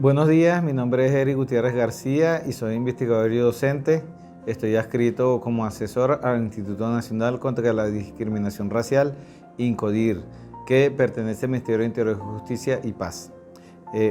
Buenos días, mi nombre es Eric Gutiérrez García y soy investigador y docente. Estoy adscrito como asesor al Instituto Nacional contra la Discriminación Racial, INCODIR, que pertenece al Ministerio de Interior, Justicia y Paz.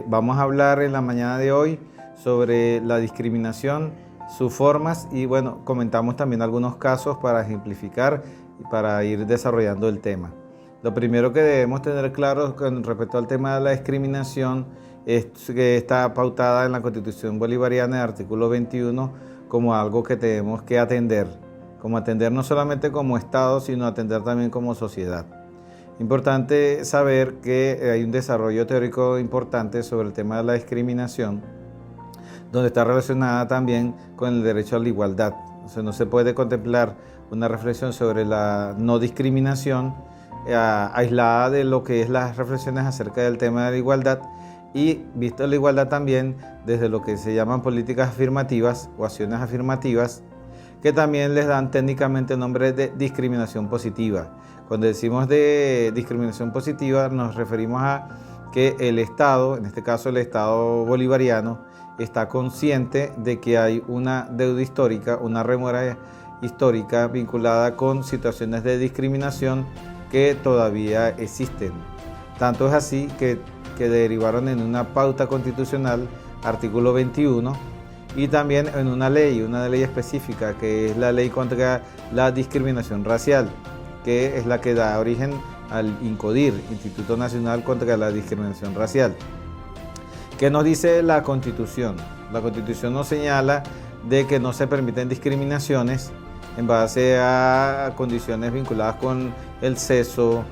Vamos a hablar en la mañana de hoy sobre la discriminación, sus formas y bueno, comentamos también algunos casos para ejemplificar y para ir desarrollando el tema. Lo primero que debemos tener claro con respecto al tema de la discriminación es que está pautada en la Constitución Bolivariana, el artículo 21, como algo que tenemos que atender, como atender no solamente como Estado, sino atender también como sociedad. Importante saber que hay un desarrollo teórico importante sobre el tema de la discriminación, donde está relacionada también con el derecho a la igualdad. O sea, no se puede contemplar una reflexión sobre la no discriminación aislada de lo que es las reflexiones acerca del tema de la igualdad y visto la igualdad también desde lo que se llaman políticas afirmativas o acciones afirmativas, que también les dan técnicamente nombre de discriminación positiva. Cuando decimos de discriminación positiva nos referimos a que el Estado, en este caso el Estado bolivariano, está consciente de que hay una deuda histórica, una remora histórica vinculada con situaciones de discriminación que todavía existen. Tanto es así que derivaron en una pauta constitucional, artículo 21, y también en una ley específica, que es la ley contra la discriminación racial, que es la que da origen al INCODIR, Instituto Nacional contra la Discriminación Racial. ¿Qué nos dice la Constitución? La Constitución nos señala de que no se permiten discriminaciones en base a condiciones vinculadas con el sexo,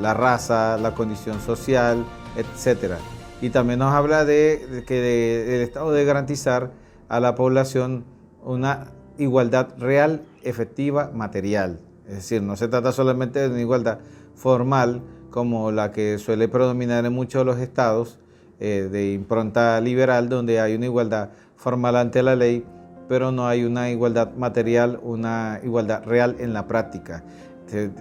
la raza, la condición social, etc. Y también nos habla de que el Estado debe garantizar a la población una igualdad real, efectiva, material. Es decir, no se trata solamente de una igualdad formal como la que suele predominar en muchos de los estados de impronta liberal, donde hay una igualdad formal ante la ley, pero no hay una igualdad material, una igualdad real en la práctica.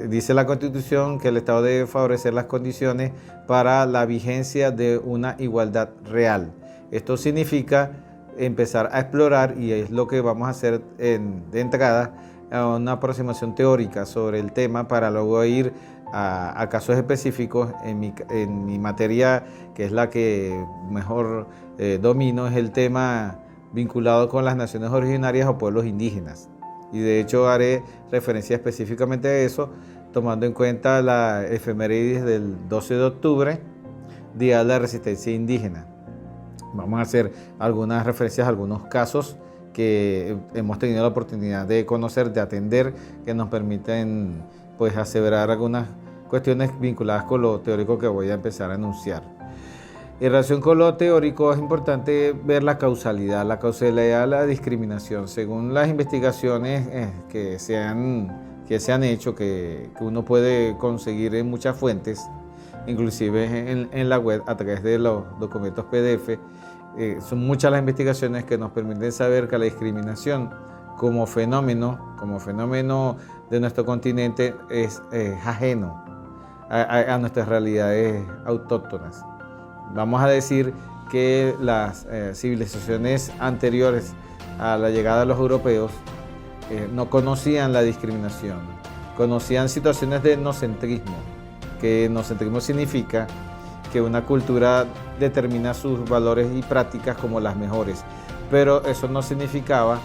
Dice la Constitución que el Estado debe favorecer las condiciones para la vigencia de una igualdad real. Esto significa empezar a explorar, y es lo que vamos a hacer de entrada, a una aproximación teórica sobre el tema para luego ir a casos específicos. En mi materia, que es la que mejor domino, es el tema vinculado con las naciones originarias o pueblos indígenas. Y de hecho haré referencia específicamente a eso, tomando en cuenta la efemérides del 12 de octubre, Día de la Resistencia Indígena. Vamos a hacer algunas referencias a algunos casos que hemos tenido la oportunidad de conocer, de atender, que nos permiten pues aseverar algunas cuestiones vinculadas con lo teórico que voy a empezar a enunciar. En relación con lo teórico, es importante ver la causalidad de la discriminación. Según las investigaciones que se han hecho, que uno puede conseguir en muchas fuentes, inclusive en la web a través de los documentos PDF, son muchas las investigaciones que nos permiten saber que la discriminación como fenómeno de nuestro continente es ajeno a nuestras realidades autóctonas. Vamos a decir que las civilizaciones anteriores a la llegada de los europeos no conocían la discriminación, conocían situaciones de etnocentrismo, que etnocentrismo significa que una cultura determina sus valores y prácticas como las mejores, pero eso no significaba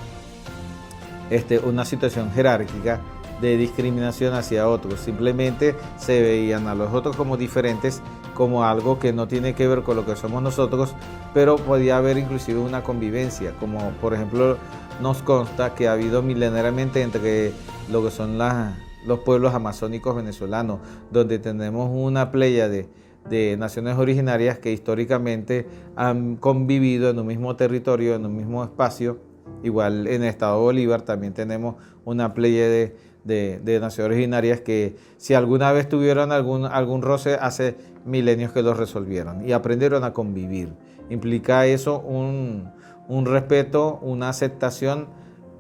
una situación jerárquica de discriminación hacia otros. Simplemente se veían a los otros como diferentes, como algo que no tiene que ver con lo que somos nosotros, pero podía haber inclusive una convivencia, como por ejemplo nos consta que ha habido milenariamente entre lo que son los pueblos amazónicos venezolanos, donde tenemos una playa de naciones originarias que históricamente han convivido en un mismo territorio, en un mismo espacio. Igual en el estado de Bolívar también tenemos una playa de naciones originarias que si alguna vez tuvieron algún roce, hace milenios que lo resolvieron y aprendieron a convivir. Implica eso un respeto, una aceptación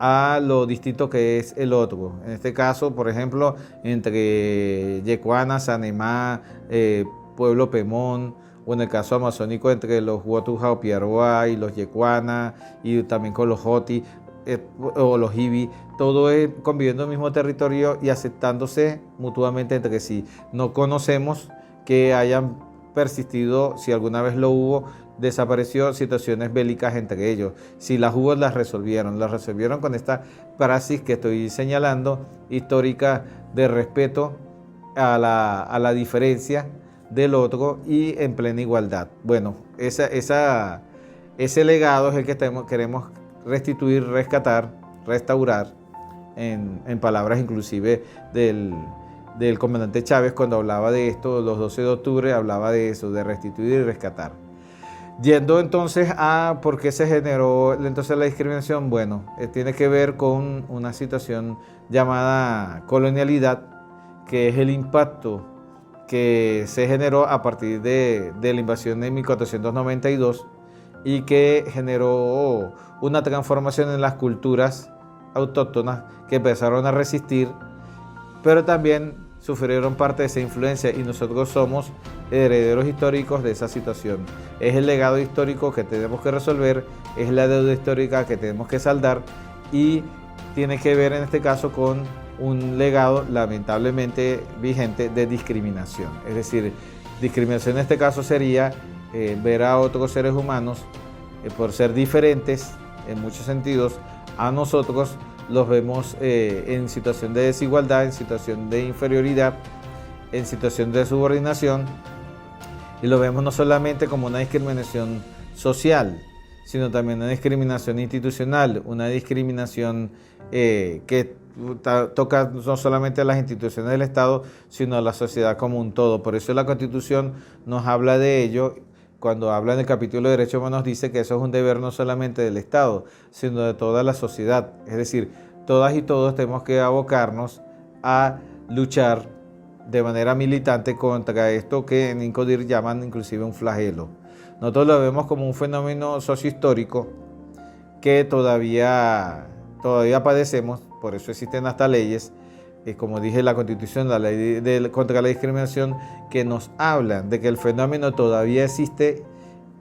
a lo distinto que es el otro. En este caso, por ejemplo, entre Yecuana, Sanemá, Pueblo Pemón o en el caso amazónico entre los Huotu Jaupiaroa y los Yecuana, y también con los Joti o los Ibi, todo es conviviendo en el mismo territorio y aceptándose mutuamente entre sí. No conocemos que hayan persistido, si alguna vez lo hubo, desapareció situaciones bélicas entre ellos. Si las hubo, las resolvieron con esta praxis que estoy señalando, histórica, de respeto a la diferencia del otro y en plena igualdad. Bueno, ese legado es el que queremos restituir, rescatar, restaurar, en palabras inclusive del comandante Chávez cuando hablaba de esto, los 12 de octubre, hablaba de eso, de restituir y rescatar. Yendo entonces a por qué se generó entonces la discriminación, bueno, tiene que ver con una situación llamada colonialidad, que es el impacto que se generó a partir de la invasión de 1492 y que generó una transformación en las culturas autóctonas que empezaron a resistir, pero también sufrieron parte de esa influencia y nosotros somos herederos históricos de esa situación. Es el legado histórico que tenemos que resolver, es la deuda histórica que tenemos que saldar y tiene que ver en este caso con un legado lamentablemente vigente de discriminación. Es decir, discriminación en este caso sería ver a otros seres humanos por ser diferentes en muchos sentidos a nosotros, los vemos en situación de desigualdad, en situación de inferioridad, en situación de subordinación, y lo vemos no solamente como una discriminación social, sino también una discriminación institucional, una discriminación que toca no solamente a las instituciones del Estado, sino a la sociedad como un todo. Por eso la Constitución nos habla de ello. Cuando habla en el capítulo de Derechos Humanos dice que eso es un deber no solamente del Estado, sino de toda la sociedad. Es decir, todas y todos tenemos que abocarnos a luchar de manera militante contra esto que en INCODIR llaman inclusive un flagelo. Nosotros lo vemos como un fenómeno sociohistórico que todavía padecemos, por eso existen hasta leyes, como dije, la Constitución, la ley contra la discriminación, que nos hablan de que el fenómeno todavía existe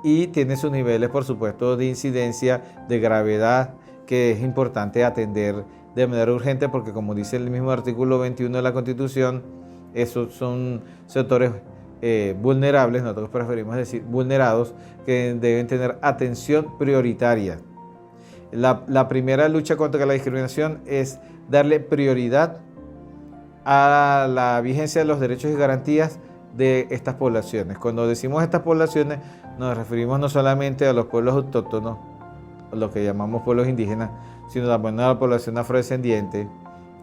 y tiene sus niveles, por supuesto, de incidencia, de gravedad, que es importante atender de manera urgente, porque como dice el mismo artículo 21 de la Constitución, esos son sectores vulnerables, nosotros preferimos decir vulnerados, que deben tener atención prioritaria. La primera lucha contra la discriminación es darle prioridad a la vigencia de los derechos y garantías de estas poblaciones. Cuando decimos estas poblaciones, nos referimos no solamente a los pueblos autóctonos, lo que llamamos pueblos indígenas, sino también a la población afrodescendiente.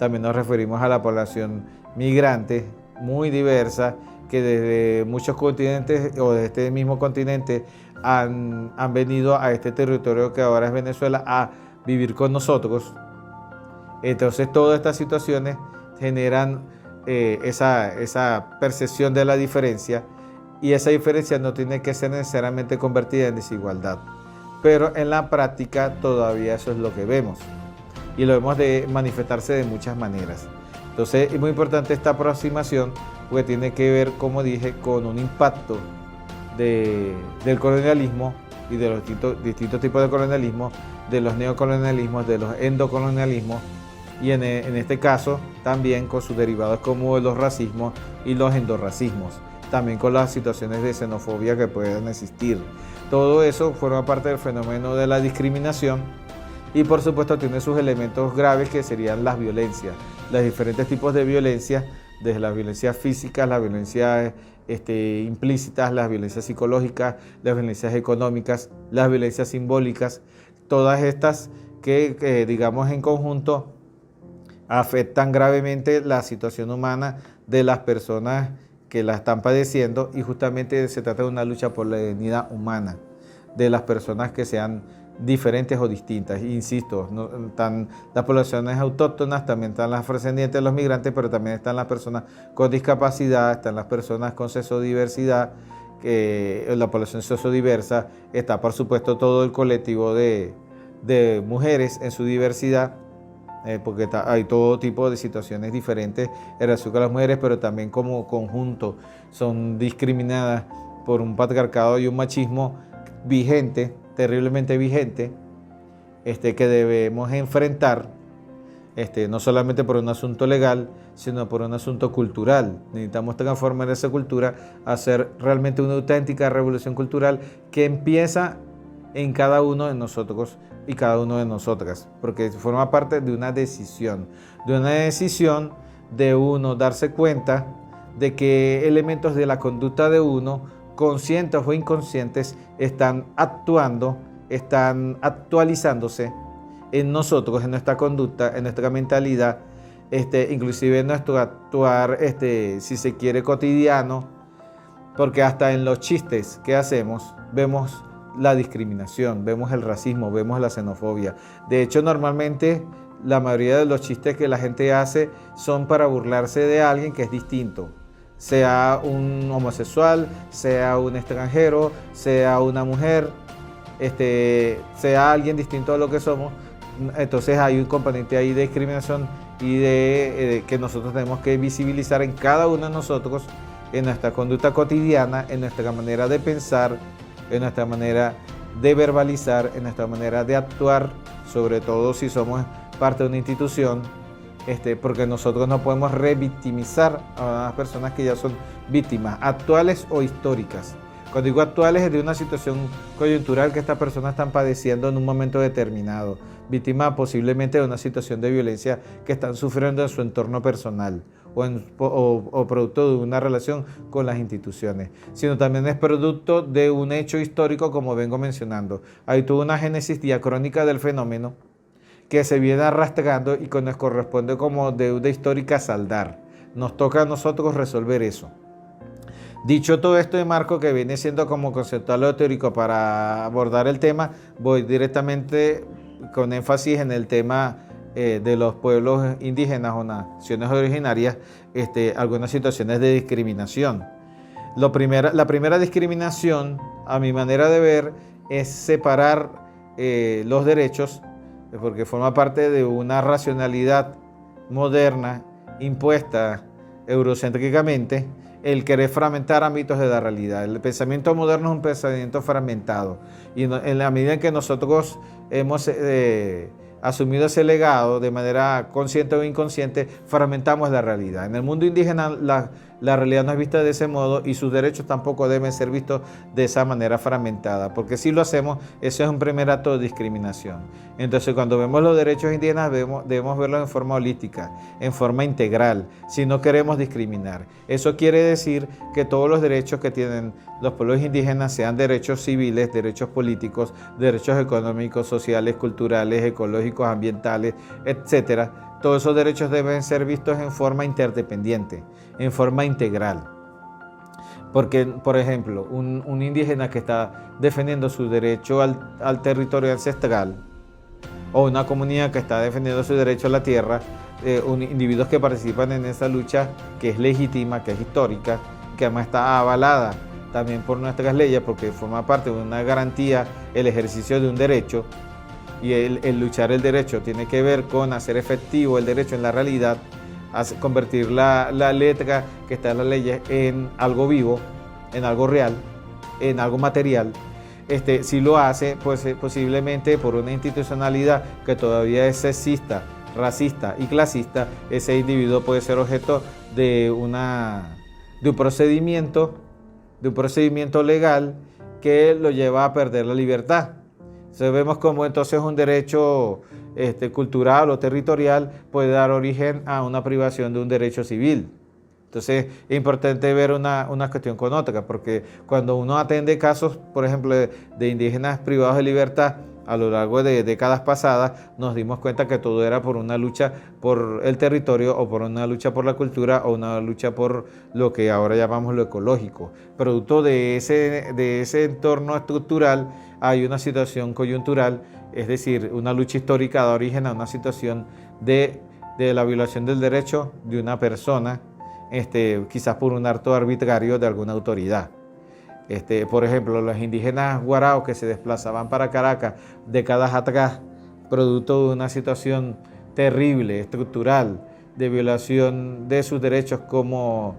También nos referimos a la población migrante, muy diversa, que desde muchos continentes o de este mismo continente han venido a este territorio que ahora es Venezuela a vivir con nosotros. Entonces todas estas situaciones generan esa percepción de la diferencia, y esa diferencia no tiene que ser necesariamente convertida en desigualdad, pero en la práctica todavía eso es lo que vemos y lo vemos de manifestarse de muchas maneras. Entonces es muy importante esta aproximación porque tiene que ver, como dije, con un impacto del colonialismo y de los distintos tipos de colonialismo, de los neocolonialismos, de los endocolonialismos, y en este caso también con sus derivados como los racismos y los endorracismos, también con las situaciones de xenofobia que pueden existir. Todo eso forma parte del fenómeno de la discriminación y por supuesto tiene sus elementos graves que serían las violencias, los diferentes tipos de violencia, desde las violencias físicas, las violencias implícitas, las violencias psicológicas, las violencias económicas, las violencias simbólicas, todas estas que digamos en conjunto afectan gravemente la situación humana de las personas que la están padeciendo, y justamente se trata de una lucha por la dignidad humana de las personas que sean diferentes o distintas. Insisto, no, están las poblaciones autóctonas, también están las afrodescendientes, los migrantes, pero también están las personas con discapacidad, están las personas con sexodiversidad, la población sexodiversa, está por supuesto todo el colectivo de mujeres en su diversidad, porque hay todo tipo de situaciones diferentes en relación con las mujeres, pero también como conjunto son discriminadas por un patriarcado y un machismo vigente, terriblemente vigente, que debemos enfrentar, no solamente por un asunto legal, sino por un asunto cultural. Necesitamos transformar esa cultura, hacer realmente una auténtica revolución cultural que empieza en cada uno de nosotros y cada uno de nosotras, porque forma parte de una decisión de uno darse cuenta de que elementos de la conducta de uno, conscientes o inconscientes, están actuando, están actualizándose en nosotros, en nuestra conducta, en nuestra mentalidad, inclusive en nuestro actuar, si se quiere, cotidiano, porque hasta en los chistes que hacemos vemos la discriminación, vemos el racismo, vemos la xenofobia. De hecho, normalmente la mayoría de los chistes que la gente hace son para burlarse de alguien que es distinto, sea un homosexual, sea un extranjero, sea una mujer, sea alguien distinto a lo que somos. Entonces hay un componente ahí de discriminación y de que nosotros tenemos que visibilizar en cada uno de nosotros, en nuestra conducta cotidiana, en nuestra manera de pensar, en nuestra manera de verbalizar, en nuestra manera de actuar, sobre todo si somos parte de una institución, porque nosotros no podemos revictimizar a las personas que ya son víctimas, actuales o históricas. Cuando digo actuales, es de una situación coyuntural que estas personas están padeciendo en un momento determinado, víctimas posiblemente de una situación de violencia que están sufriendo en su entorno personal o producto de una relación con las instituciones, sino también es producto de un hecho histórico, como vengo mencionando. Hay toda una génesis diacrónica del fenómeno que se viene arrastrando y que nos corresponde como deuda histórica saldar. Nos toca a nosotros resolver eso. Dicho todo esto de marco, que viene siendo como conceptual o teórico para abordar el tema, voy directamente con énfasis en el tema de los pueblos indígenas o naciones originarias, algunas situaciones de discriminación. La primera discriminación, a mi manera de ver, es separar los derechos, porque forma parte de una racionalidad moderna impuesta eurocéntricamente, el querer fragmentar ámbitos de la realidad. El pensamiento moderno es un pensamiento fragmentado, y en la medida en que nosotros hemos asumido ese legado de manera consciente o inconsciente, fragmentamos la realidad. En el mundo indígena la realidad no es vista de ese modo y sus derechos tampoco deben ser vistos de esa manera fragmentada, porque si lo hacemos, eso es un primer acto de discriminación. Entonces, cuando vemos los derechos indígenas, debemos verlos en forma holística, en forma integral, si no queremos discriminar. Eso quiere decir que todos los derechos que tienen los pueblos indígenas, sean derechos civiles, derechos políticos, derechos económicos, sociales, culturales, ecológicos, ambientales, etcétera, todos esos derechos deben ser vistos en forma interdependiente, en forma integral. Porque, por ejemplo, un indígena que está defendiendo su derecho al territorio ancestral, o una comunidad que está defendiendo su derecho a la tierra, individuos que participan en esa lucha que es legítima, que es histórica, que además está avalada también por nuestras leyes, porque forma parte de una garantía el ejercicio de un derecho, y el luchar el derecho tiene que ver con hacer efectivo el derecho en la realidad, convertir la letra que está en las leyes en algo vivo, en algo real, en algo material. Si lo hace, pues posiblemente por una institucionalidad que todavía es sexista, racista y clasista, ese individuo puede ser objeto de un procedimiento legal que lo lleva a perder la libertad. Entonces vemos cómo entonces un derecho cultural o territorial puede dar origen a una privación de un derecho civil. Entonces es importante ver una cuestión con otra, porque cuando uno atiende casos, por ejemplo, de indígenas privados de libertad a lo largo de décadas pasadas, nos dimos cuenta que todo era por una lucha por el territorio, o por una lucha por la cultura, o una lucha por lo que ahora llamamos lo ecológico. Producto de ese entorno estructural hay una situación coyuntural, es decir, una lucha histórica da origen a una situación de la violación del derecho de una persona, quizás por un acto arbitrario de alguna autoridad. Por ejemplo, los indígenas guaraos que se desplazaban para Caracas décadas atrás, producto de una situación terrible, estructural, de violación de sus derechos como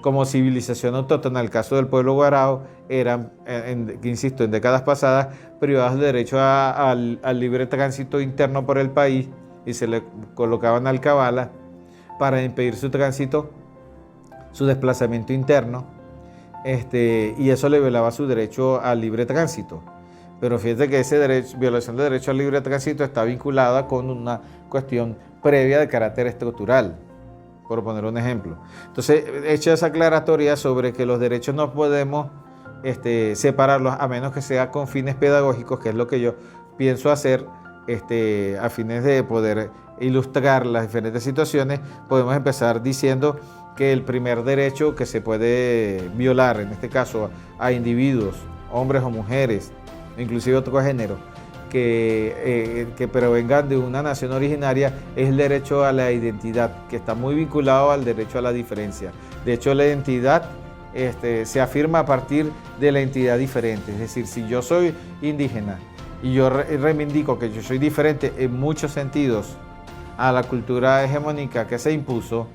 como civilización autóctona, en el caso del pueblo guarao, eran, insisto, en décadas pasadas, privados de derecho al libre tránsito interno por el país y se le colocaban alcabalas para impedir su tránsito, su desplazamiento interno, y eso le violaba su derecho al libre tránsito. Pero fíjate que esa violación del derecho al libre tránsito está vinculada con una cuestión previa de carácter estructural, por poner un ejemplo. Entonces, hecha esa aclaratoria sobre que los derechos no podemos separarlos a menos que sea con fines pedagógicos, que es lo que yo pienso hacer, a fines de poder ilustrar las diferentes situaciones, podemos empezar diciendo que el primer derecho que se puede violar, en este caso a individuos, hombres o mujeres, inclusive otro género, que provengan de una nación originaria, es el derecho a la identidad, que está muy vinculado al derecho a la diferencia. De hecho, la identidad se afirma a partir de la entidad diferente. Es decir, si yo soy indígena y yo reivindico que yo soy diferente en muchos sentidos a la cultura hegemónica que se impuso,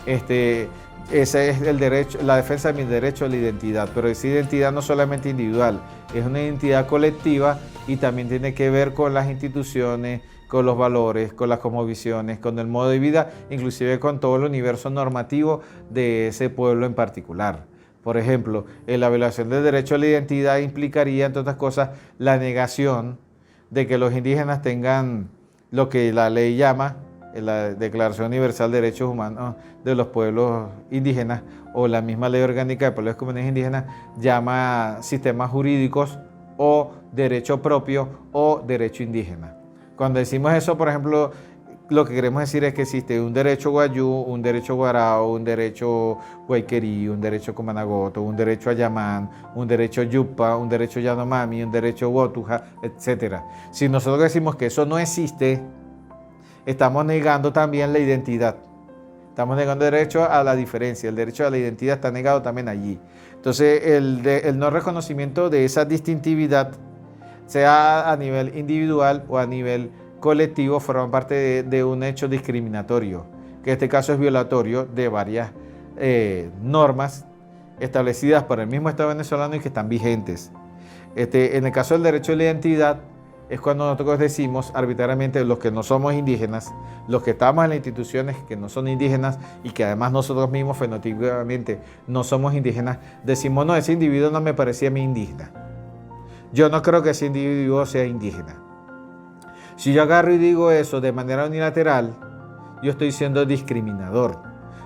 ese es el derecho, la defensa de mi derecho a la identidad. Pero esa identidad no solamente individual, es una identidad colectiva y también tiene que ver con las instituciones, con los valores, con las cosmovisiones, con el modo de vida, inclusive con todo el universo normativo de ese pueblo en particular. Por ejemplo, la violación del derecho a la identidad implicaría, entre otras cosas, la negación de que los indígenas tengan lo que la ley llama la Declaración Universal de Derechos Humanos de los Pueblos Indígenas, o la misma Ley Orgánica de Pueblos y Comunidades Indígenas llama sistemas jurídicos o derecho propio o derecho indígena. Cuando decimos eso, por ejemplo, lo que queremos decir es que existe un derecho guayú, un derecho guarao, un derecho guayquerí, un derecho comanagoto, un derecho ayamán, un derecho yupa, un derecho yanomami, un derecho wotuja, etc. Si nosotros decimos que eso no existe, estamos negando también la identidad. Estamos negando el derecho a la diferencia, el derecho a la identidad está negado también allí. Entonces, el no reconocimiento de esa distintividad, sea a nivel individual o a nivel colectivo, forma parte de un hecho discriminatorio, que en este caso es violatorio de varias normas establecidas por el mismo Estado venezolano y que están vigentes. En el caso del derecho a la identidad, es cuando nosotros decimos arbitrariamente los que no somos indígenas, los que estamos en las instituciones que no son indígenas y que además nosotros mismos fenotípicamente no somos indígenas, decimos, no, ese individuo no me parecía a mí indígena. Yo no creo que ese individuo sea indígena. Si yo agarro y digo eso de manera unilateral, yo estoy siendo discriminador,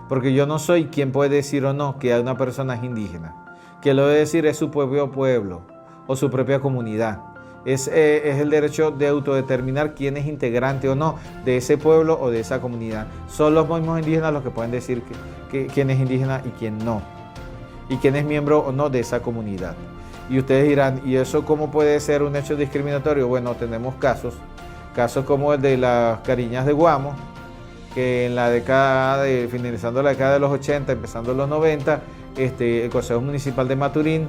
porque yo no soy quien puede decir o no que una persona es indígena. Quien lo debe decir es su propio pueblo o su propia comunidad. Es el derecho de autodeterminar quién es integrante o no de ese pueblo o de esa comunidad. Son los mismos indígenas los que pueden decir quién es indígena y quién no, y quién es miembro o no de esa comunidad. Y ustedes dirán, ¿y eso cómo puede ser un hecho discriminatorio? Bueno, tenemos casos como el de las Cariñas de Guamo, que en la década finalizando la década de los 80, empezando los 90, el Consejo Municipal de Maturín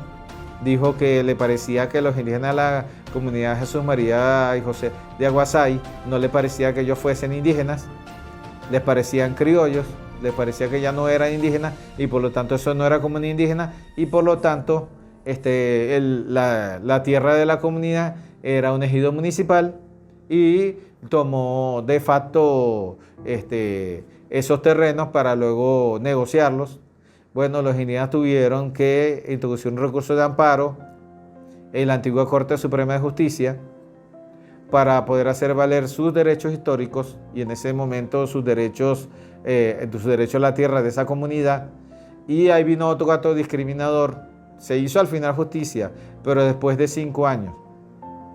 dijo que le parecía que los indígenas de la comunidad Jesús María y José de Aguasay no le parecía que ellos fuesen indígenas, les parecían criollos, les parecía que ya no eran indígenas y por lo tanto eso no era comunidad indígena y por lo tanto la tierra de la comunidad era un ejido municipal y tomó de facto esos terrenos para luego negociarlos. Bueno, los indígenas tuvieron que introducir un recurso de amparo en la antigua Corte Suprema de Justicia para poder hacer valer sus derechos históricos y en ese momento sus derechos a la tierra de esa comunidad. Y ahí vino otro acto discriminador. Se hizo al final justicia, pero después de 5 años.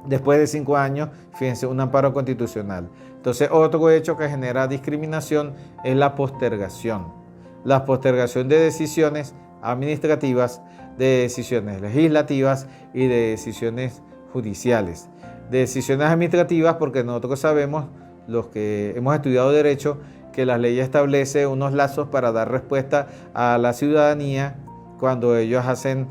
Después de 5 años, fíjense, un amparo constitucional. Entonces, otro hecho que genera discriminación es la postergación. La postergación de decisiones administrativas, de decisiones legislativas y de decisiones judiciales. De decisiones administrativas porque nosotros sabemos, los que hemos estudiado derecho, que la ley establece unos lazos para dar respuesta a la ciudadanía cuando ellos hacen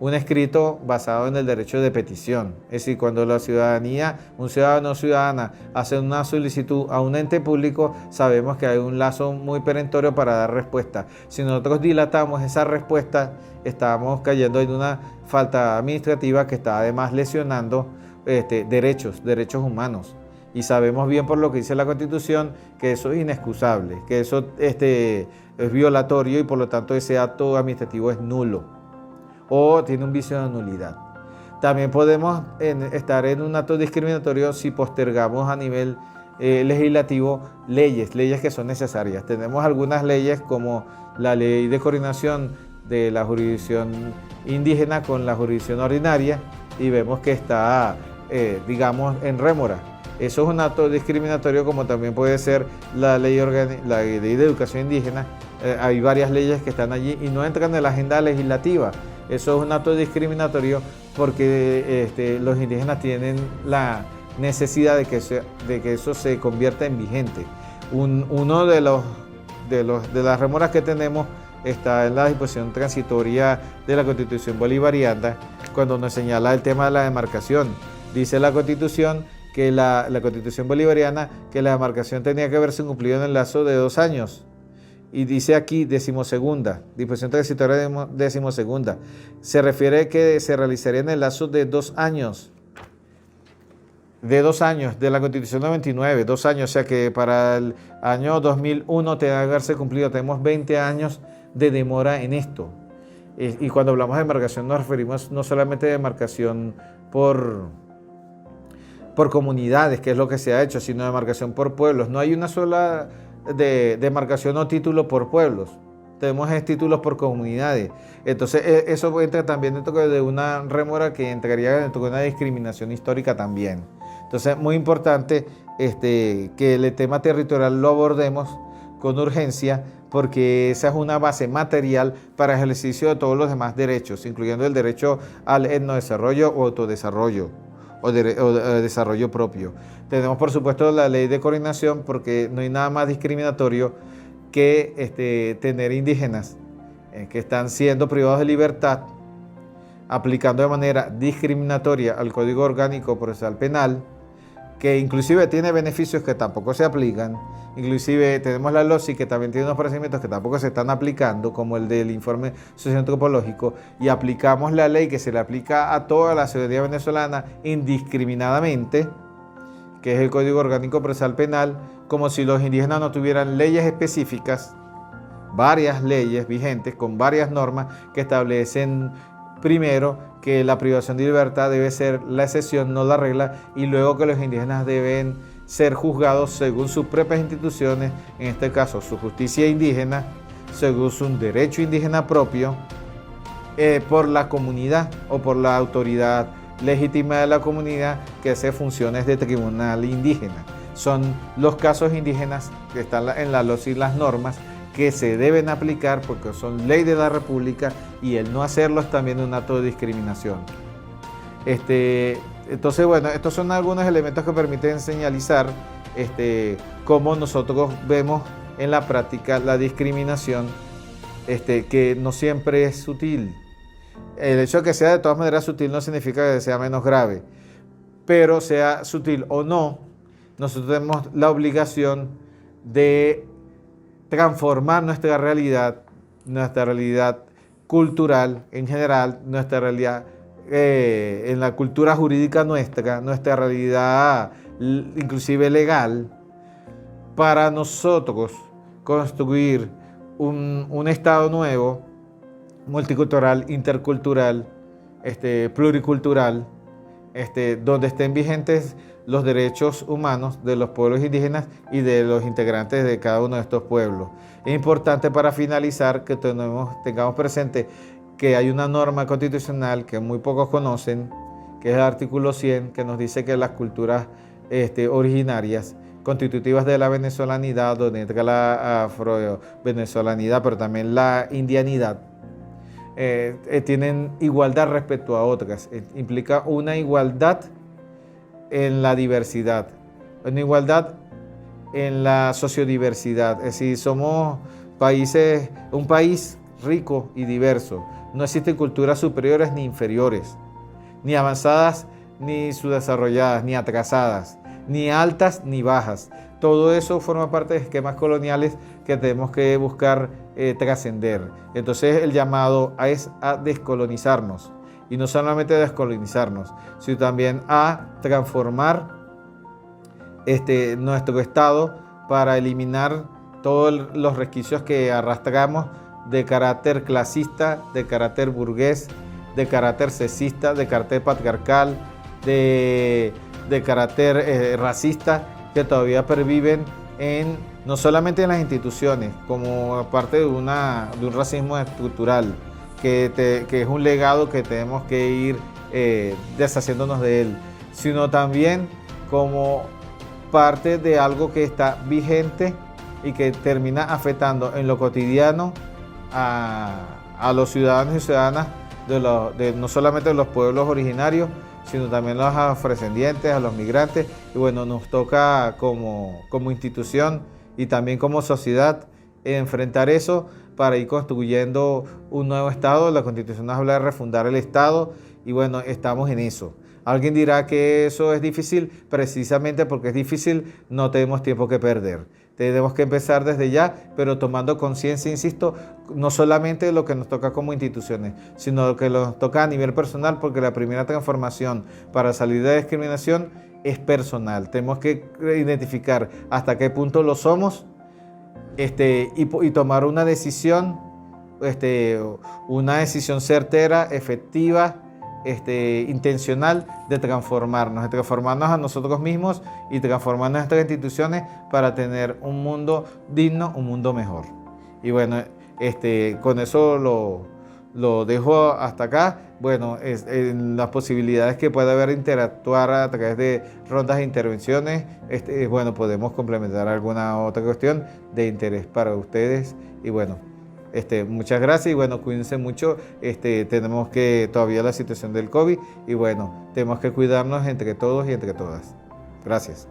un escrito basado en el derecho de petición. Es decir, cuando la ciudadanía, un ciudadano o ciudadana, hace una solicitud a un ente público, sabemos que hay un lazo muy perentorio para dar respuesta. Si nosotros dilatamos esa respuesta, estamos cayendo en una falta administrativa que está además lesionando derechos humanos. Y sabemos bien por lo que dice la Constitución que eso es inexcusable, que eso es violatorio y por lo tanto ese acto administrativo es nulo o tiene un vicio de nulidad. También podemos estar en un acto discriminatorio si postergamos a nivel legislativo leyes que son necesarias. Tenemos algunas leyes como la ley de coordinación de la jurisdicción indígena con la jurisdicción ordinaria y vemos que está, digamos, en rémora. Eso es un acto discriminatorio, como también puede ser la ley de educación indígena. Hay varias leyes que están allí y no entran en la agenda legislativa. Eso es un acto discriminatorio porque los indígenas tienen la necesidad de que eso se convierta en vigente. Uno de las rémoras que tenemos está en la disposición transitoria de la Constitución bolivariana, cuando nos señala el tema de la demarcación. Dice la Constitución que la Constitución bolivariana que la demarcación tenía que haberse cumplido en el lazo de 2 años. Y dice aquí 12ª, disposición transitoria 12ª. Se refiere que se realizaría en el lazo de 2 años. De 2 años, de la Constitución 99, 2 años. O sea que para el año 2001 tenga que haberse cumplido. Tenemos 20 años de demora en esto. Y cuando hablamos de demarcación nos referimos no solamente a demarcación por comunidades, que es lo que se ha hecho, sino demarcación por pueblos. No hay una sola de demarcación o título por pueblos. Tenemos títulos por comunidades. Entonces eso entra también dentro de una rémora que entraría dentro de una discriminación histórica también. Entonces muy importante que el tema territorial lo abordemos con urgencia, porque esa es una base material para el ejercicio de todos los demás derechos, incluyendo el derecho al etnodesarrollo o autodesarrollo o desarrollo propio. Tenemos por supuesto la ley de coordinación, porque no hay nada más discriminatorio que tener indígenas que están siendo privados de libertad, aplicando de manera discriminatoria al Código Orgánico Procesal Penal, que inclusive tiene beneficios que tampoco se aplican. Inclusive tenemos la LOSI, que también tiene unos procedimientos que tampoco se están aplicando, como el del informe socioantropológico, y aplicamos la ley que se le aplica a toda la ciudadanía venezolana indiscriminadamente, que es el Código Orgánico Procesal Penal, como si los indígenas no tuvieran leyes específicas, varias leyes vigentes con varias normas que establecen primero que la privación de libertad debe ser la excepción, no la regla, y luego que los indígenas deben ser juzgados según sus propias instituciones, en este caso su justicia indígena, según su derecho indígena propio, por la comunidad o por la autoridad legítima de la comunidad que hace funciones de tribunal indígena. Son los casos indígenas que están en la LOS y las normas que se deben aplicar porque son ley de la República, y el no hacerlo es también un acto de discriminación. Entonces, bueno, estos son algunos elementos que permiten señalizar cómo nosotros vemos en la práctica la discriminación, que no siempre es sutil. El hecho de que sea de todas maneras sutil no significa que sea menos grave, pero sea sutil o no, nosotros tenemos la obligación de transformar nuestra realidad cultural en general, nuestra realidad en la cultura jurídica nuestra realidad inclusive legal, para nosotros construir un Estado nuevo, multicultural, intercultural, pluricultural, donde estén vigentes los derechos humanos de los pueblos indígenas y de los integrantes de cada uno de estos pueblos. Es importante, para finalizar, que tengamos presente que hay una norma constitucional que muy pocos conocen, que es el artículo 100, que nos dice que las culturas originarias constitutivas de la venezolanidad, donde entra la afro-venezolanidad, pero también la indianidad, tienen igualdad respecto a otras. Implica una igualdad en la diversidad, una igualdad en la sociodiversidad. Es decir, somos un país rico y diverso. No existen culturas superiores ni inferiores, ni avanzadas ni subdesarrolladas, ni atrasadas, ni altas ni bajas. Todo eso forma parte de esquemas coloniales que tenemos que buscar trascender. Entonces el llamado es a descolonizarnos, y no solamente a descolonizarnos, sino también a transformar nuestro Estado para eliminar todos los resquicios que arrastramos de carácter clasista, de carácter burgués, de carácter sexista, de carácter patriarcal, de carácter racista, que todavía perviven no solamente en las instituciones, como parte de un racismo estructural, que es un legado que tenemos que ir deshaciéndonos de él, sino también como parte de algo que está vigente y que termina afectando en lo cotidiano a los ciudadanos y ciudadanas no solamente de los pueblos originarios, sino también a los afrodescendientes, a los migrantes. Y bueno, nos toca como institución y también como sociedad enfrentar eso para ir construyendo un nuevo Estado. La Constitución nos habla de refundar el Estado y bueno, estamos en eso. Alguien dirá que eso es difícil, precisamente porque es difícil, no tenemos tiempo que perder. Tenemos que empezar desde ya, pero tomando conciencia, insisto, no solamente de lo que nos toca como instituciones, sino lo que nos toca a nivel personal, porque la primera transformación para salir de la discriminación es personal. Tenemos que identificar hasta qué punto lo somos y tomar una decisión certera, efectiva, intencional de transformarnos a nosotros mismos y transformar nuestras instituciones para tener un mundo digno, un mundo mejor. Y bueno, con eso lo dejo hasta acá. Bueno, en las posibilidades que puede haber interactuar a través de rondas de intervenciones, bueno, podemos complementar alguna otra cuestión de interés para ustedes. Y bueno, muchas gracias y bueno, cuídense mucho. Tenemos que todavía la situación del COVID y bueno, tenemos que cuidarnos entre todos y entre todas. Gracias.